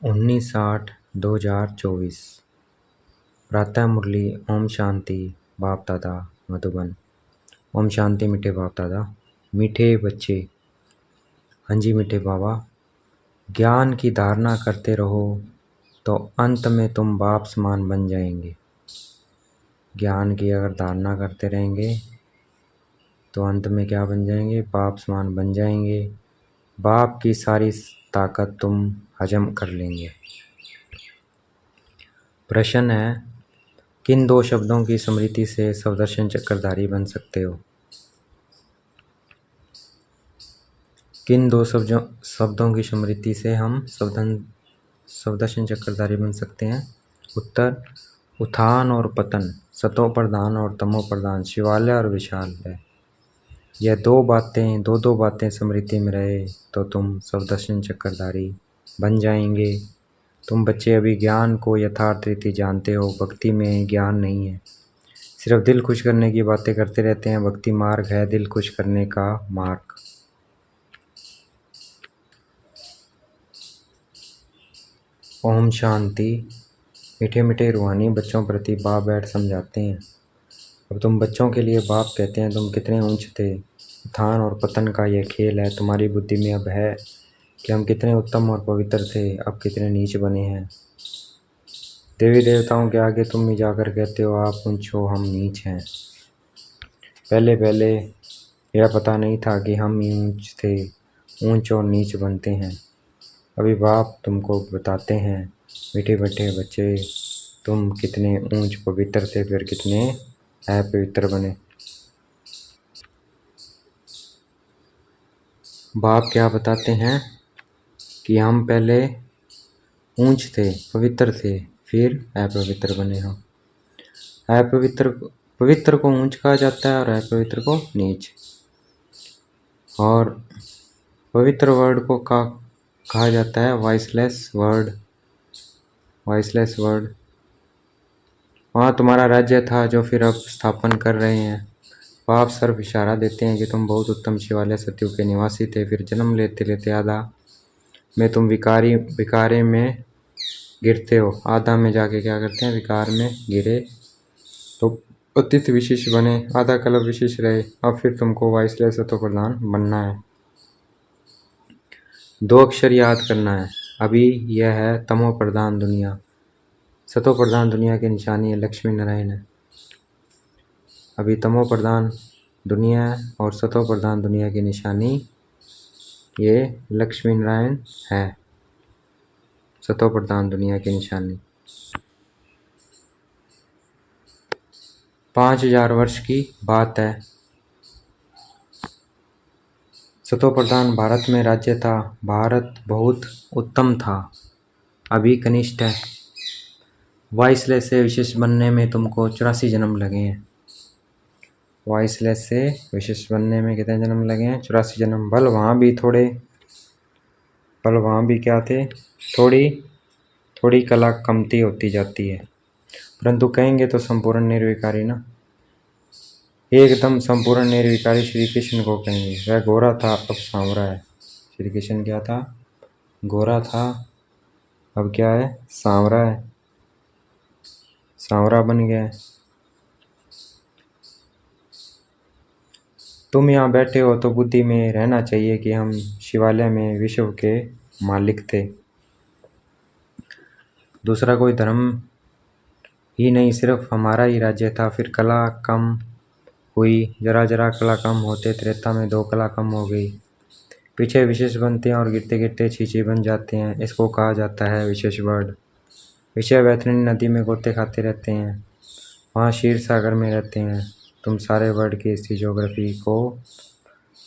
19/8/2024 प्रातः मुरली। ओम शांति। बाप दादा मधुबन। ओम शांति। मीठे बाप दादा, मीठे बच्चे। हाँ जी मीठे बाबा, ज्ञान की धारणा करते रहो तो अंत में तुम बाप समान बन जाएंगे। ज्ञान की अगर धारणा करते रहेंगे तो अंत में क्या बन जाएंगे? बाप समान बन जाएंगे। बाप की सारी ताकत तुम हजम कर लेंगे। प्रश्न है, किन दो शब्दों की स्मृति से सवदर्शन चक्रधारी बन सकते हो? किन दो शब्दों की स्मृति से हम सवदर्शन चक्रधारी बन सकते हैं? उत्तर, उत्थान और पतन, सतो प्रधान और तमो प्रधान, शिवालय और विशाल है। यह दो बातें स्मृति में रहे तो तुम सवदर्शन चक्रधारी बन जाएंगे। तुम बच्चे अभी ज्ञान को यथार्थ रीति जानते हो। भक्ति में ज्ञान नहीं है, सिर्फ दिल खुश करने की बातें करते रहते हैं। भक्ति मार्ग है दिल खुश करने का मार्ग। ओम शांति। मीठे मीठे रूहानी बच्चों प्रति बाप बैठ समझाते हैं। अब तुम बच्चों के लिए बाप कहते हैं, तुम कितने ऊंच थे। उत्थान और पतन का यह खेल है। तुम्हारी बुद्धि में अब है कि हम कितने उत्तम और पवित्र थे, अब कितने नीच बने हैं। देवी देवताओं के आगे तुम ही जाकर कहते हो आप ऊंच हो, हम नीच हैं। पहले यह पता नहीं था कि हम ही ऊंच थे, ऊंच और नीच बनते हैं। अभी बाप तुमको बताते हैं, मीठे बैठे बच्चे, तुम कितने ऊंच पवित्र थे, फिर कितने अपवित्र बने। बाप क्या बताते हैं कि हम पहले ऊंच थे, पवित्र थे, फिर अपवित्र बने हो। पवित्र को ऊंच कहा जाता है और अपवित्र को नीच। और पवित्र वर्ड को कहा जाता है वॉइसलेस वर्ड। वहाँ तुम्हारा राज्य था जो फिर अब स्थापन कर रहे हैं। बाप सर्व इशारा देते हैं कि तुम बहुत उत्तम शिवालय सतयुग के निवासी थे, फिर जन्म लेते लेते आधा में तुम विकारे में गिरते हो। आधा में जाके क्या करते हैं? विकार में गिरे तो अतीत विशेष बने, आधा कल्प विशेष रहे। अब फिर तुमको वॉइसलेस सतो प्रधान बनना है। 2 अक्षर याद करना है। अभी यह है तमो प्रधान दुनिया, सतो प्रधान दुनिया की निशानी है लक्ष्मी नारायण है। अभी तमो प्रधान दुनिया है और सतो प्रधान दुनिया की निशानी ये लक्ष्मी नारायण है। सतो प्रधान दुनिया की निशानी 5000 वर्ष की बात है। सतो प्रधान भारत में राज्य था। भारत बहुत उत्तम था, अभी कनिष्ठ है। वॉइसलेस से विशेष बनने में तुमको 84 जन्म लगे हैं। वॉइसलेस से विशेष बनने में कितने जन्म लगे हैं? 84 जन्म। बल वहाँ भी क्या थे? थोड़ी कला कमती होती जाती है, परंतु कहेंगे तो संपूर्ण निर्विकारी ना, एकदम संपूर्ण निर्विकारी श्री कृष्ण को कहेंगे। वह गोरा था, अब सांवरा है। श्री कृष्ण क्या था? गोरा था, अब क्या है? सांवरा है, सांवरा बन गया है। तुम यहाँ बैठे हो तो बुद्धि में रहना चाहिए कि हम शिवालय में विश्व के मालिक थे। दूसरा कोई धर्म ही नहीं, सिर्फ हमारा ही राज्य था। फिर कला कम हुई, जरा कला कम होते त्रेता में 2 कला कम हो गई। पीछे विशेष बनते हैं और गिरते गिरते छींचे बन जाते हैं। इसको कहा जाता है विशेष वर्ड। विषय वैतरणी नदी में गोते खाते रहते हैं, वहाँ क्षीर सागर में रहते हैं। तुम सारे वर्ड की इसी ज्योग्राफी को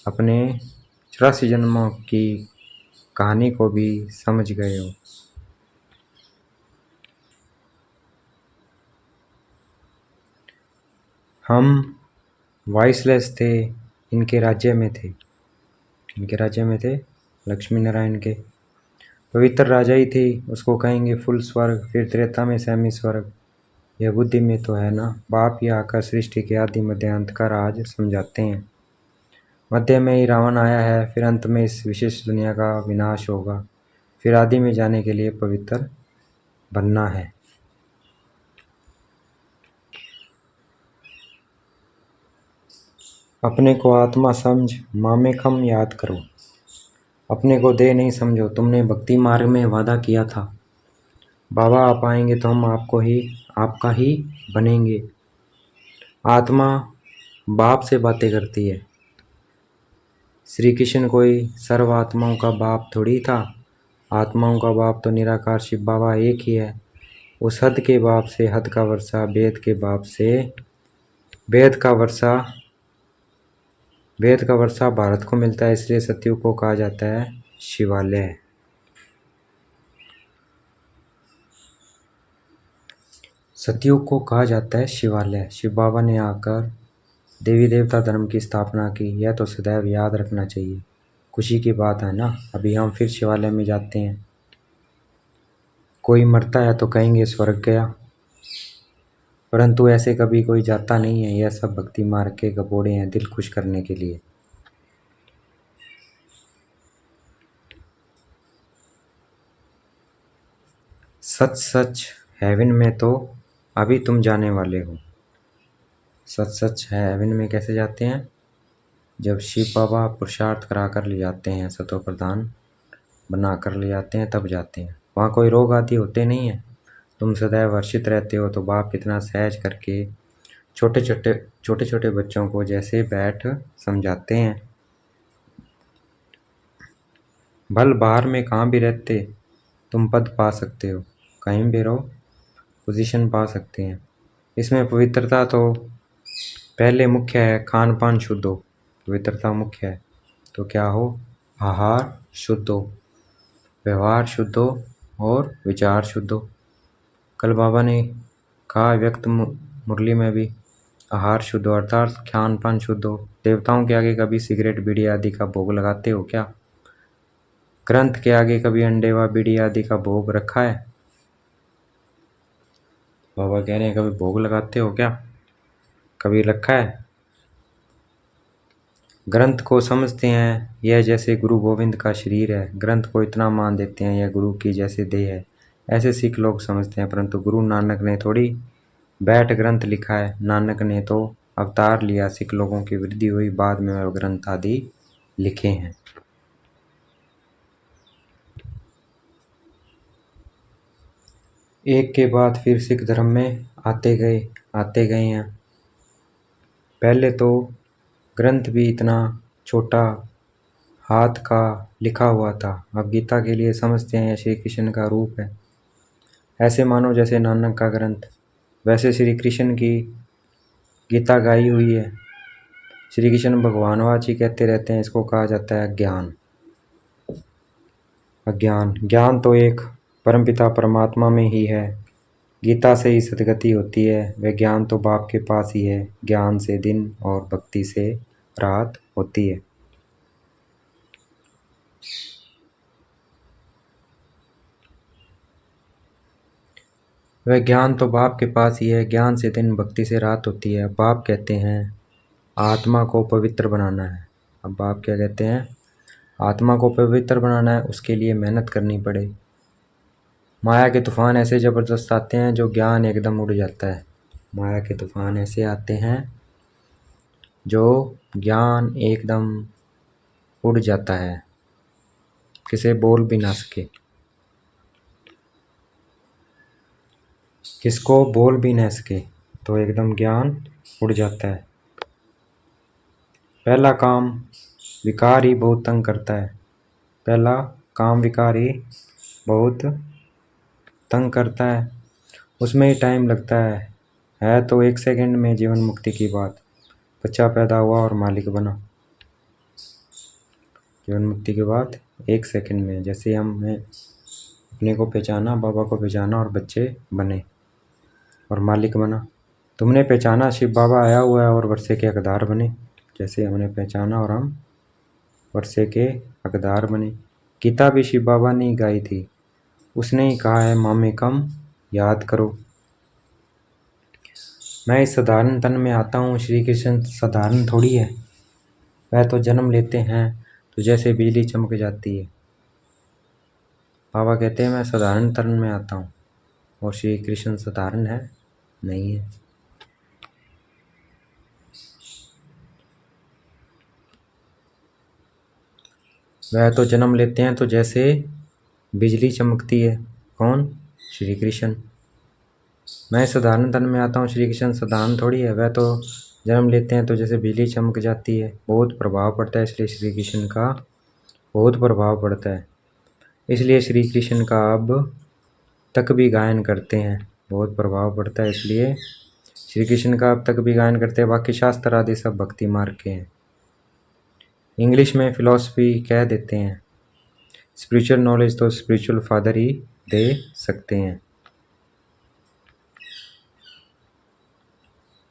अपने 84 जन्मों की कहानी को भी समझ गए हो। हम वॉइसलेस थे, इनके राज्य में थे लक्ष्मी नारायण के। पवित्र राजा ही थी, उसको कहेंगे फुल स्वर्ग। फिर त्रेता में सेमी स्वर्ग। यह बुद्धि में तो है ना। बाप ही आकर सृष्टि के आदि मध्य अंत का राज समझाते हैं। मध्य में ही रावण आया है, फिर अंत में इस विशेष दुनिया का विनाश होगा। फिर आदि में जाने के लिए पवित्र बनना है। अपने को आत्मा समझ मामेकम याद करो। अपने को देह नहीं समझो। तुमने भक्ति मार्ग में वादा किया था, बाबा आप आएंगे तो हम आपका ही बनेंगे। आत्मा बाप से बातें करती है। श्री कृष्ण कोई सर्व आत्माओं का बाप थोड़ी था। आत्माओं का बाप तो निराकार शिव बाबा एक ही है। उस हद के बाप से हद का वर्षा, वेद के बाप से वेद का वर्षा भारत को मिलता है। इसलिए सतयुग को कहा जाता है शिवालय। सतयुग को कहा जाता है शिवालय। शिव बाबा ने आकर देवी देवता धर्म की स्थापना की। यह तो सदैव याद रखना चाहिए। खुशी की बात है ना। अभी हम फिर शिवालय में जाते हैं। कोई मरता है तो कहेंगे स्वर्ग गया, परंतु ऐसे कभी कोई जाता नहीं है। यह सब भक्ति मार्ग के गपोड़े हैं, दिल खुश करने के लिए। सच सच हेवन में तो अभी तुम जाने वाले हो। सच सच है हेवन में कैसे जाते हैं? जब शिव बाबा पुरुषार्थ करा कर ले जाते हैं, सतो प्रधान बना कर ले जाते हैं, तब जाते हैं। वहाँ कोई रोग आदि होते नहीं है। तुम सदैव हर्षित रहते हो। तो बाप कितना सहज करके छोटे छोटे बच्चों को जैसे बैठ समझाते हैं। भल बाहर में कहाँ भी रहते तुम पद पा सकते हो। कहीं भी रहो पोजीशन पा सकते हैं। इसमें पवित्रता तो पहले मुख्य है। खान पान शुद्ध हो, पवित्रता मुख्य है। तो क्या हो? आहार शुद्ध हो, व्यवहार शुद्ध हो और विचार शुद्ध हो। कल बाबा ने कहा व्यक्त मुरली में भी, आहार शुद्ध हो अर्थात खान पान शुद्ध हो। देवताओं के आगे कभी सिगरेट बीड़ी आदि का भोग लगाते हो क्या? ग्रंथ के आगे कभी अंडे व बीड़ी आदि का भोग रखा है? बाबा कह रहे हैं कभी भोग लगाते हो क्या? कभी रखा है? ग्रंथ को समझते हैं यह जैसे गुरु गोविंद का शरीर है। ग्रंथ को इतना मान देते हैं यह गुरु की जैसे देह है। ऐसे सिख लोग समझते हैं, परंतु गुरु नानक ने थोड़ी बैठ ग्रंथ लिखा है। नानक ने तो अवतार लिया, सिख लोगों की वृद्धि हुई, बाद में वह ग्रंथ आदि लिखे हैं। एक के बाद फिर सिख धर्म में आते गए हैं। पहले तो ग्रंथ भी इतना छोटा हाथ का लिखा हुआ था। अब गीता के लिए समझते हैं श्री कृष्ण का रूप है। ऐसे मानो जैसे नानक का ग्रंथ, वैसे श्री कृष्ण की गीता गाई हुई है। श्री कृष्ण भगवानवाची कहते रहते हैं। इसको कहा जाता है ज्ञान। अज्ञान ज्ञान तो एक परमपिता परमात्मा में ही है। गीता से ही सदगति होती है। वह ज्ञान तो बाप के पास ही है। ज्ञान से दिन और भक्ति से रात होती है। वह ज्ञान तो बाप के पास ही है। ज्ञान से दिन भक्ति से रात होती है। बाप कहते हैं आत्मा को पवित्र बनाना है। अब बाप क्या कहते हैं? आत्मा को पवित्र बनाना है, उसके लिए मेहनत करनी पड़े। माया के तूफान ऐसे ज़बरदस्त आते हैं जो ज्ञान एकदम उड़ जाता है। माया के तूफान ऐसे आते हैं जो ज्ञान एकदम उड़ जाता है, किसे बोल भी ना सके, किसको बोल भी ना सके, तो एकदम ज्ञान उड़ जाता है। पहला काम विकार ही बहुत तंग करता है। पहला काम विकार ही बहुत तंग करता है। उसमें ही टाइम लगता है तो 1 सेकंड में जीवन मुक्ति की बात। बच्चा पैदा हुआ और मालिक बना। जीवन मुक्ति के बाद 1 सेकंड में, जैसे हमने अपने को पहचाना, बाबा को पहचाना और बच्चे बने और मालिक बना। तुमने पहचाना शिव बाबा आया हुआ है और वर्षे के हकदार बने। जैसे हमने पहचाना और हम वर्षे के हकदार बने। गीता भी शिव बाबा ने ही गाई थी। उसने ही कहा है मामेकम याद करो। मैं इस साधारण तन में आता हूँ। श्री कृष्ण साधारण थोड़ी है। वह तो जन्म लेते हैं तो जैसे बिजली चमक जाती है। बाबा कहते हैं मैं साधारण तन में आता हूँ, और श्री कृष्ण साधारण है नहीं है। वह तो जन्म लेते हैं तो जैसे बिजली चमकती है। कौन? श्री कृष्ण। मैं साधारण तन में आता हूँ, श्री कृष्ण साधारण थोड़ी है। वह तो जन्म लेते हैं तो जैसे बिजली चमक जाती है, बहुत प्रभाव पड़ता है, इसलिए श्री कृष्ण का बहुत प्रभाव पड़ता है। इसलिए श्री कृष्ण का अब तक भी गायन करते हैं, बहुत प्रभाव पड़ता है, इसलिए श्री कृष्ण का अब तक भी गायन करते हैं। बाकी शास्त्र आदि सब भक्ति मार्ग के हैं। इंग्लिश में फिलॉसफी कह देते हैं। स्पिरिचुअल नॉलेज तो स्पिरिचुअल फादर ही दे सकते हैं।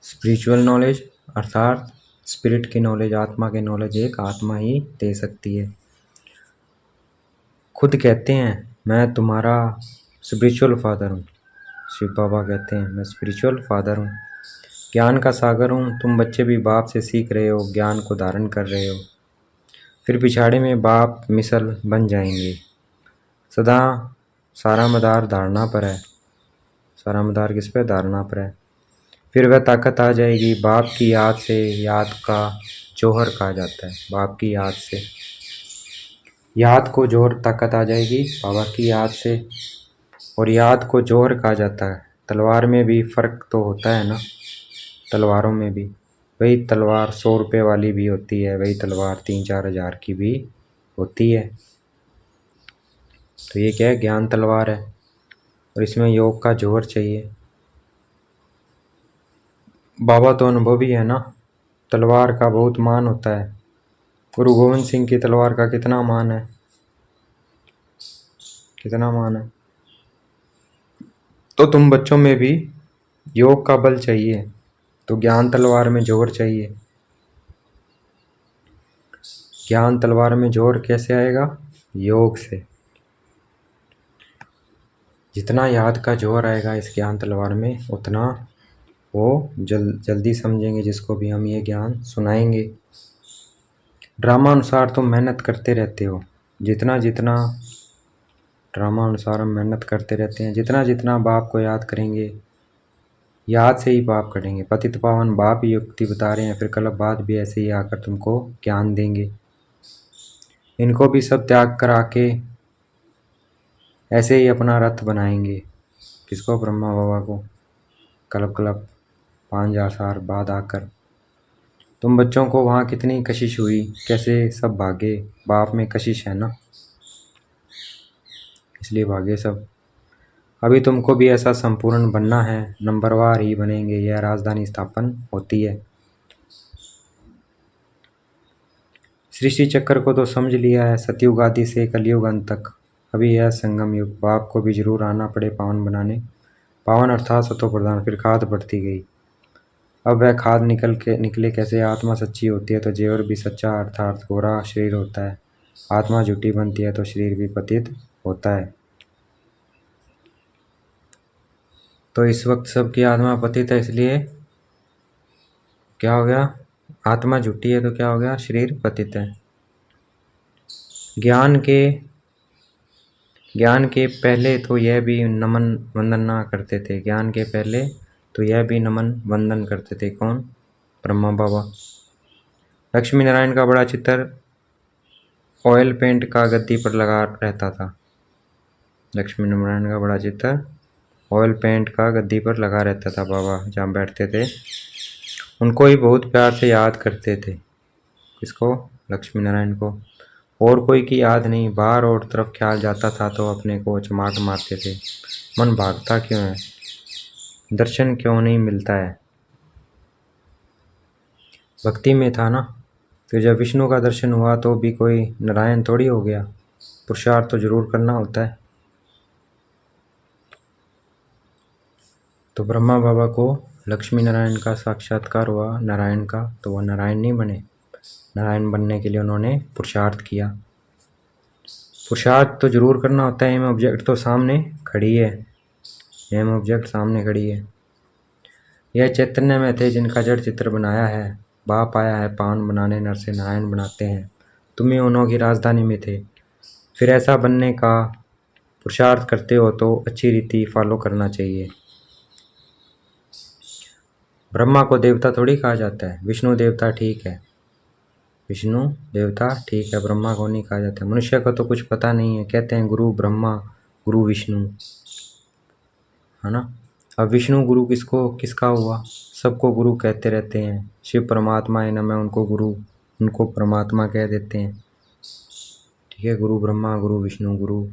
स्पिरिचुअल नॉलेज अर्थात स्पिरिट की नॉलेज, आत्मा की नॉलेज एक आत्मा ही दे सकती है। खुद कहते हैं मैं तुम्हारा स्पिरिचुअल फादर हूँ। शिव बाबा कहते हैं मैं स्पिरिचुअल फादर हूँ, ज्ञान का सागर हूँ। तुम बच्चे भी बाप से सीख रहे हो, ज्ञान को धारण कर रहे हो, फिर पिछाड़े में बाप मिसल बन जाएंगे। सदा सारा मदार धारणा पर है। सारा मदार किस पे? धारणा पर है। फिर वह ताकत आ जाएगी बाप की याद से। याद का जौहर कहा जाता है, बाप की याद से। याद को जौहर ताकत आ जाएगी बाबा की याद से, और याद को जौहर कहा जाता है। तलवार में भी फ़र्क तो होता है ना, तलवारों में भी। वही तलवार 100 रुपये वाली भी होती है, वही तलवार 3-4 हज़ार की भी होती है। तो ये क्या है? ज्ञान तलवार है, और इसमें योग का जौहर चाहिए। बाबा तो अनुभवी है ना, तलवार का बहुत मान होता है। गुरु गोविंद सिंह की तलवार का कितना मान है, कितना मान है। तो तुम बच्चों में भी योग का बल चाहिए, तो ज्ञान तलवार में जोर चाहिए। ज्ञान तलवार में जोर कैसे आएगा? योग से। जितना याद का जोर आएगा इस ज्ञान तलवार में, उतना वो जल्दी समझेंगे जिसको भी हम ये ज्ञान सुनाएंगे। ड्रामा अनुसार तुम मेहनत करते रहते हो। जितना जितना ड्रामा अनुसार हम मेहनत करते रहते हैं, जितना जितना बाप को याद करेंगे, याद से ही पाप करेंगे। पतित पावन बाप ही युक्ति बता रहे हैं, फिर कल बाद भी ऐसे ही आकर तुमको ज्ञान देंगे। इनको भी सब त्याग करा के ऐसे ही अपना रथ बनाएंगे। किसको? ब्रह्मा बाबा को। कलब 5,000 साल बाद आकर तुम बच्चों को वहाँ कितनी कशिश हुई, कैसे सब भागे। बाप में कशिश है ना, इसलिए भागे सब। अभी तुमको भी ऐसा संपूर्ण बनना है, नंबरवार ही बनेंगे। यह राजधानी स्थापन होती है। सृष्टि चक्र को तो समझ लिया है, सतयुग आदि से कलयुग अंत तक। अभी है संगम युग। बाप को भी जरूर आना पड़े पावन बनाने। पावन अर्थात सतो प्रधान। फिर खाद बढ़ती गई। अब वह खाद निकले कैसे? आत्मा सच्ची होती है तो जेवर भी सच्चा अर्थात गोरा शरीर होता है। आत्मा झूठी बनती है तो शरीर भी पतित होता है। तो इस वक्त सबकी आत्मा पतित है, इसलिए क्या हो गया? आत्मा झूठी है तो क्या हो गया? शरीर पतित है। ज्ञान के पहले तो यह भी नमन वंदन ना करते थे। ज्ञान के पहले तो यह भी नमन वंदन करते थे। कौन? ब्रह्मा बाबा। लक्ष्मी नारायण का बड़ा चित्र ऑयल पेंट का गद्दी पर लगा रहता था। लक्ष्मी नारायण का बड़ा चित्र ऑयल पेंट का गद्दी पर लगा रहता था। बाबा जहाँ बैठते थे उनको ही बहुत प्यार से याद करते थे। किसको? लक्ष्मी नारायण को। और कोई की याद नहीं। बाहर और तरफ ख्याल जाता था तो अपने को चमाट मारते थे। मन भागता क्यों है? दर्शन क्यों नहीं मिलता है? भक्ति में था ना। फिर जब विष्णु का दर्शन हुआ तो भी कोई नारायण थोड़ी हो गया। पुरुषार्थ तो जरूर करना होता है। तो ब्रह्मा बाबा को लक्ष्मी नारायण का साक्षात्कार हुआ नारायण का, तो वह नारायण नहीं बने। नारायण बनने के लिए उन्होंने पुरुषार्थ किया। पुरुषार्थ तो जरूर करना होता है। एम ऑब्जेक्ट तो सामने खड़ी है। एम ऑब्जेक्ट सामने खड़ी है। यह चैतन्य में थे जिनका जड़ चित्र बनाया है। बाप आया है पावन बनाने, नर से नारायण बनाते हैं। तुम ही उन्हों की राजधानी में थे। फिर ऐसा बनने का पुरुषार्थ करते हो तो अच्छी रीति फॉलो करना चाहिए। ब्रह्मा को देवता थोड़ी कहा जाता है, विष्णु देवता ठीक है, विष्णु देवता ठीक है, ब्रह्मा को नहीं कहा जाता। मनुष्य को तो कुछ पता नहीं है, कहते हैं गुरु ब्रह्मा गुरु विष्णु, है ना। अब विष्णु गुरु किसका हुआ, सबको गुरु कहते रहते हैं। शिव परमात्मा है ना, मैं उनको गुरु, उनको परमात्मा कह देते हैं, ठीक है। गुरु ब्रह्मा गुरु विष्णु गुरु,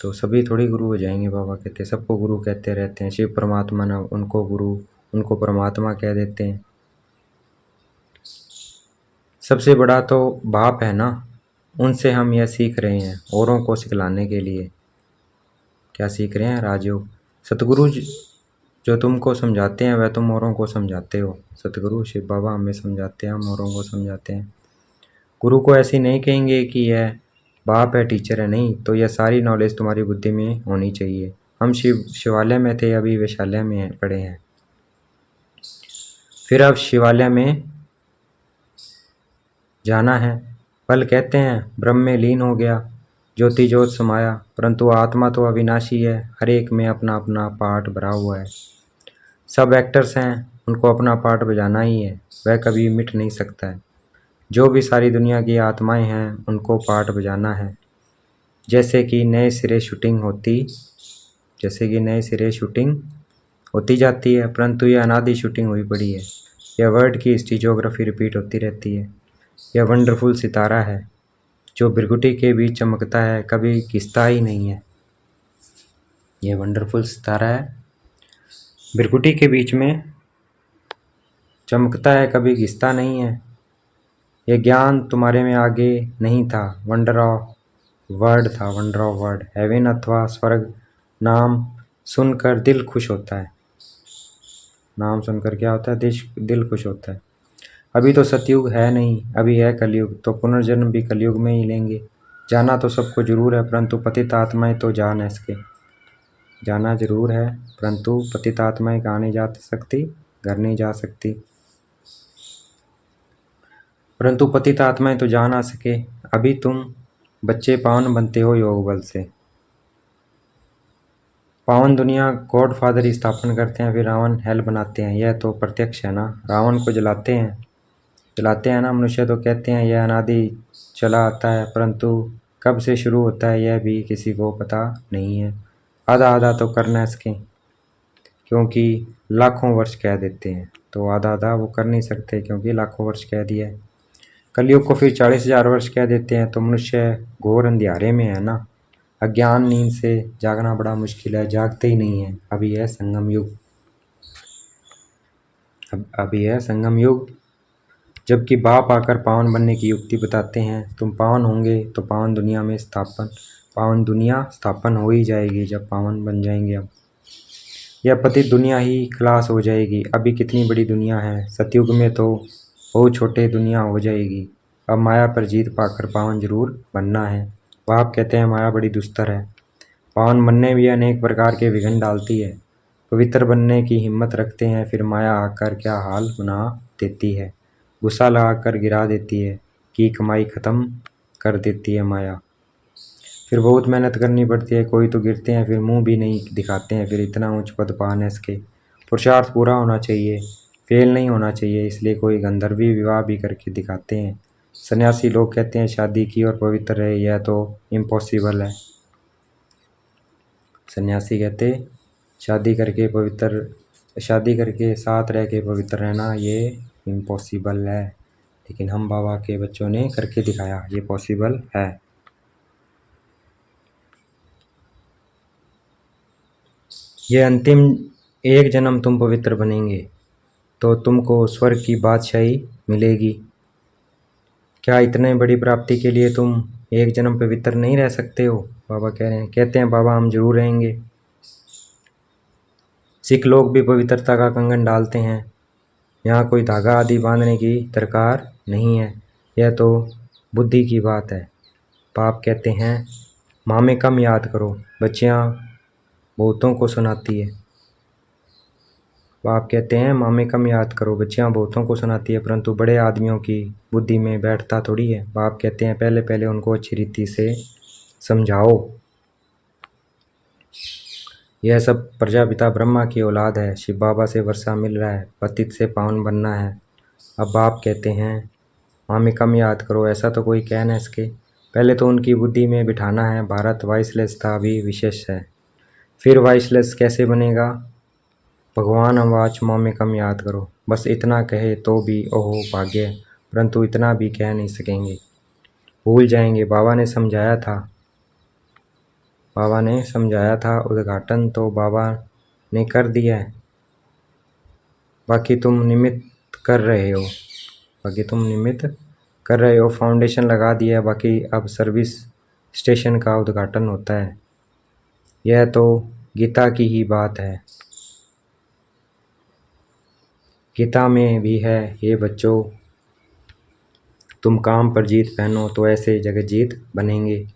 तो सभी थोड़ी गुरु हो जाएंगे। बाबा कहते हैं सबको गुरु कहते रहते हैं। शिव परमात्मा ना, उनको गुरु, उनको परमात्मा कह देते हैं। सबसे बड़ा तो बाप है ना, उनसे हम यह सीख रहे हैं औरों को सिखलाने के लिए। क्या सीख रहे हैं? राजयोग। सतगुरु जो तुमको समझाते हैं वह तुम औरों को समझाते हो। सतगुरु शिव बाबा हमें समझाते हैं, हम औरों को समझाते हैं। गुरु को ऐसी नहीं कहेंगे कि यह बाप है, टीचर है, नहीं, तो यह सारी नॉलेज तुम्हारी बुद्धि में होनी चाहिए। हम शिवालय में थे, अभी वैशाल्य में पढ़े हैं, फिर अब शिवालय में जाना है। पल कहते हैं ब्रह्म में लीन हो गया, ज्योति ज्योत समाया, परंतु आत्मा तो अविनाशी है, हर एक में अपना अपना पार्ट भरा हुआ है। सब एक्टर्स हैं, उनको अपना पार्ट बजाना ही है, वह कभी मिट नहीं सकता है। जो भी सारी दुनिया की आत्माएं हैं उनको पार्ट बजाना है। जैसे कि नए सिरे शूटिंग होती जाती है, परंतु यह अनादि शूटिंग हुई पड़ी है। यह वर्ल्ड की हिस्ट्रियोग्राफी रिपीट होती रहती है। यह वंडरफुल सितारा है जो भृकुटी के बीच चमकता है, कभी घिसता ही नहीं है। यह वंडरफुल सितारा है, भृकुटी के बीच में चमकता है, कभी घिसता नहीं है। यह ज्ञान तुम्हारे में आगे नहीं था, वंडर ऑफ वर्ड था, वंडर ऑफ वर्ड। हेवन अथवा स्वर्ग नाम सुनकर दिल खुश होता है। नाम सुनकर क्या होता है? दिल खुश होता है। अभी तो सतयुग है नहीं, अभी है कलयुग, तो पुनर्जन्म भी कलयुग में ही लेंगे। जाना तो सबको जरूर है, परंतु पतित आत्माएं तो जा न सके। जाना जरूर है, परंतु पतित आत्माएं कहाँ नहीं जा सकती? घर नहीं जा सकती। परंतु पतित आत्माएं तो जा ना सके। अभी तुम बच्चे पावन बनते हो योग बल से। पावन दुनिया गॉड फादर ही स्थापन करते हैं, फिर रावण हेल बनाते हैं, यह तो प्रत्यक्ष है ना। रावण को जलाते हैं ना मनुष्य, तो कहते हैं यह अनादि चला आता है, परंतु कब से शुरू होता है यह भी किसी को पता नहीं है। आधा आधा तो कर न सकें, क्योंकि लाखों वर्ष कह देते हैं, तो आधा आधा वो कर नहीं सकते क्योंकि लाखों वर्ष कह दिया है। कलयुग को फिर 40,000 वर्ष कह देते हैं, तो मनुष्य घोर अंधियारे में है ना। अज्ञान नींद से जागना बड़ा मुश्किल है, जागते ही नहीं है। अभी है संगम युग, अभी है संगम युग, जबकि बाप आकर पावन बनने की युक्ति बताते हैं। तुम पावन होंगे तो पावन दुनिया स्थापन हो ही जाएगी जब पावन बन जाएंगे। अब यह पतित दुनिया ही खलास हो जाएगी। अभी कितनी बड़ी दुनिया है, सतयुग में तो बहुत छोटे दुनिया हो जाएगी। अब माया पर जीत पाकर पावन जरूर बनना है। बाप कहते हैं माया बड़ी दुस्तर है, पावन बनने भी अनेक प्रकार के विघ्न डालती है। पवित्र बनने की हिम्मत रखते हैं, फिर माया आकर क्या हाल बना देती है, गुस्सा लगाकर गिरा देती है, कि कमाई खत्म कर देती है माया। फिर बहुत मेहनत करनी पड़ती है, कोई तो गिरते हैं, फिर मुंह भी नहीं दिखाते हैं, फिर इतना ऊंच पद पाने इसके। पुरुषार्थ पूरा होना चाहिए, फेल नहीं होना चाहिए, इसलिए कोई गंधर्वी विवाह भी करके दिखाते हैं। सन्यासी लोग कहते हैं शादी की और पवित्र रहे, यह तो इम्पॉसिबल है। सन्यासी कहते शादी करके साथ रह के पवित्र रहना ये इम्पॉसिबल है, लेकिन हम बाबा के बच्चों ने करके दिखाया, ये पॉसिबल है। ये अंतिम एक जन्म तुम पवित्र बनेंगे तो तुमको स्वर्ग की बादशाही मिलेगी। क्या इतने बड़ी प्राप्ति के लिए तुम एक जन्म पवित्र नहीं रह सकते हो? बाबा कह रहे हैं, कहते हैं बाबा हम जरूर रहेंगे। सिख लोग भी पवित्रता का कंगन डालते हैं, यहाँ कोई धागा आदि बांधने की दरकार नहीं है, यह तो बुद्धि की बात है। बाप कहते हैं माँ में कम याद करो, बच्चियाँ बहुतों को सुनाती है। बाप कहते हैं माँ में कम याद करो, बच्चियाँ बहुतों को सुनाती है, परंतु बड़े आदमियों की बुद्धि में बैठता थोड़ी है। बाप कहते हैं पहले पहले उनको अच्छी रीति से समझाओ, यह सब प्रजापिता ब्रह्मा की औलाद है। शिव बाबा से वर्षा मिल रहा है, पतित से पावन बनना है। अब बाप कहते हैं मामी कम याद करो, ऐसा तो कोई कह न सके। पहले तो उनकी बुद्धि में बिठाना है, भारत वाइसलेस था अभी विशेष है, फिर वाइसलेस कैसे बनेगा। भगवान अवाच मामी कम याद करो, बस इतना कहे तो भी ओहो भाग्य, परंतु इतना भी कह नहीं सकेंगे, भूल जाएंगे। बाबा ने समझाया था उद्घाटन तो बाबा ने कर दिया है, बाकी तुम निमित्त कर रहे हो, फाउंडेशन लगा दिया है, बाकी अब सर्विस स्टेशन का उद्घाटन होता है। यह तो गीता की ही बात है, गीता में भी है, ये बच्चों तुम काम पर जीत पहनो तो ऐसे जगत जीत बनेंगे।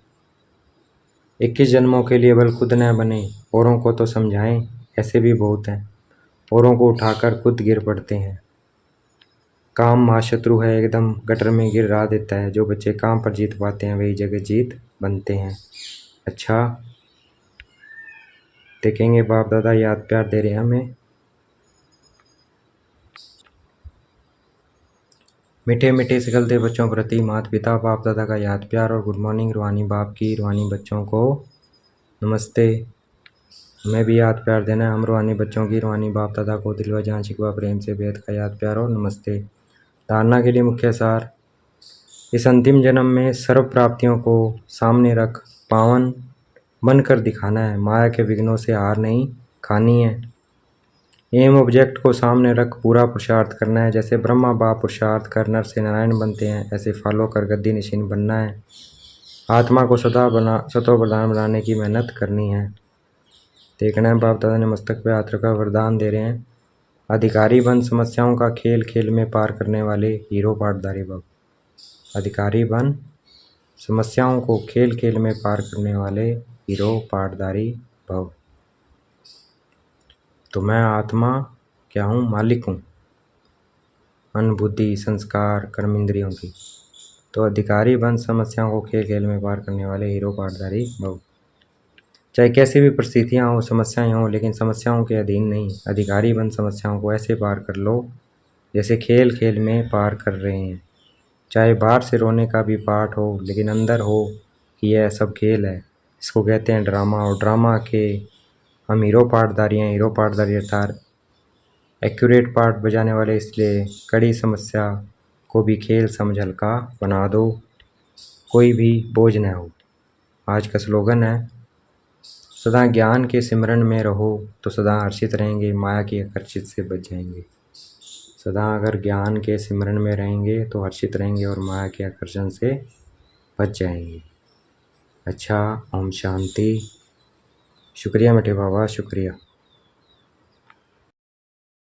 21 जन्मों के लिए बल खुद न बने, औरों को तो समझाएं, ऐसे भी बहुत हैं, औरों को उठाकर खुद गिर पड़ते हैं। काम महाशत्रु है, एकदम गटर में गिरा देता है। जो बच्चे काम पर जीत पाते हैं वही जगत जीत बनते हैं। अच्छा, देखेंगे बाप दादा याद प्यार दे रहे हैं हमें। मीठे मीठे से गलते बच्चों प्रति माता पिता बाप दादा का याद प्यार और गुड मॉर्निंग। रूहानी बाप की रूहानी बच्चों को नमस्ते। हमें भी याद प्यार देना है, हम रूहानी बच्चों की रूहानी बाप दादा को दिल व जान शिकवा प्रेम से बेहद का याद प्यार और नमस्ते। धारणा के लिए मुख्य सार, इस अंतिम जन्म में सर्व प्राप्तियों को सामने रख पावन बनकर दिखाना है, माया के विघ्नों से हार नहीं खानी है। एम ऑब्जेक्ट को सामने रख पूरा पुरुषार्थ करना है, जैसे ब्रह्मा बाप पुरुषार्थ कर नर से नारायण बनते हैं, ऐसे फॉलो कर गद्दी निशीन बनना है। आत्मा को सतो प्रधान बनाने की मेहनत करनी है। देखना है बाप दादा ने मस्तक पे हाथ रखा वरदान दे रहे हैं, अधिकारी बन समस्याओं का खेल खेल में पार करने वाले हीरो पाटधारी भव। अधिकारी बन समस्याओं को खेल खेल में पार करने वाले हीरो पाटधारी भव। तो मैं आत्मा क्या हूँ, मालिक हूँ मन बुद्धि संस्कार कर्म इंद्रियों की। तो अधिकारी बन समस्याओं को खेल खेल में पार करने वाले हीरो पाटधारी भव। चाहे कैसी भी परिस्थितियाँ हो समस्याएं हों, लेकिन समस्याओं के अधीन नहीं। अधिकारी बन समस्याओं को ऐसे पार कर लो जैसे खेल खेल में पार कर रहे हैं। चाहे बाहर से रोने का भी पार्ट हो, लेकिन अंदर हो कि यह सब खेल है। इसको कहते हैं ड्रामा, और ड्रामा के हम हीरो पाटधारी हैं। हीरो पाटधारी अर्थात एक्यूरेट पार्ट बजाने वाले, इसलिए कड़ी समस्या को भी खेल समझ हल्का बना दो, कोई भी बोझ न हो। आज का स्लोगन है, सदा ज्ञान के सिमरन में रहो तो सदा हर्षित रहेंगे, माया की आकर्षित से बच जाएंगे। सदा अगर ज्ञान के सिमरन में रहेंगे तो हर्षित रहेंगे और माया के आकर्षण से बच जाएंगे। अच्छा, ओम शांति। शुक्रिया मीठे बाबा, शुक्रिया।